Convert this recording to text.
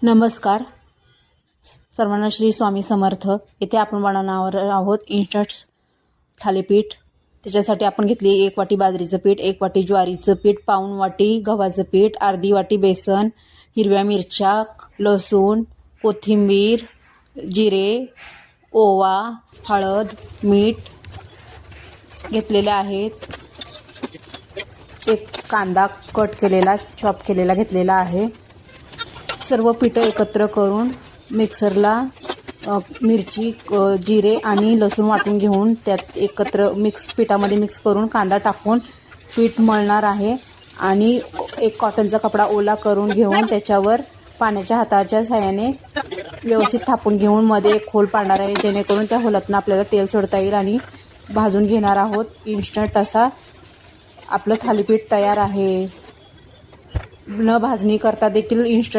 नमस्कार सर्वांना, श्री स्वामी समर्थ। येथे आपण बनवणार आहोत इन्स्टंट थालीपीठ। त्याच्यासाठी आपण घेतली 1 वाटी बाजरीचं पीठ, 1 वाटी ज्वारीचं पीठ, पाऊण वाटी गव्हाचं पीठ, अर्धी वाटी बेसन, हिरव्या मिरच्या, लसूण, कोथिंबीर, जिरे, ओवा, हळद, मीठ घेतलेले आहेत। एक कांदा कट केलेला, चॉप केलेला घेतलेला आहे। सर्व पीठं एकत्र करून मिक्सरला मिरची, जिरे आणि लसूण वाटून घेऊन त्यात एकत्र पिठामध्ये मिक्स करून कांदा टाकून पीठ मळणार आहे। आणि एक कॉटनचा कपडा ओला करून घेऊन त्याच्यावर पाण्याच्या हाताच्या साहाय्याने व्यवस्थित थापून घेऊन मध्ये एक होल पाडणार आहे, जेणेकरून त्या होलातून आपल्याला तेल सोडता येईल आणि भाजून घेणार आहोत। इन्स्टंट असा आपलं थालीपीठ तयार आहे। न भाजणी करता देखील इन्स्टंट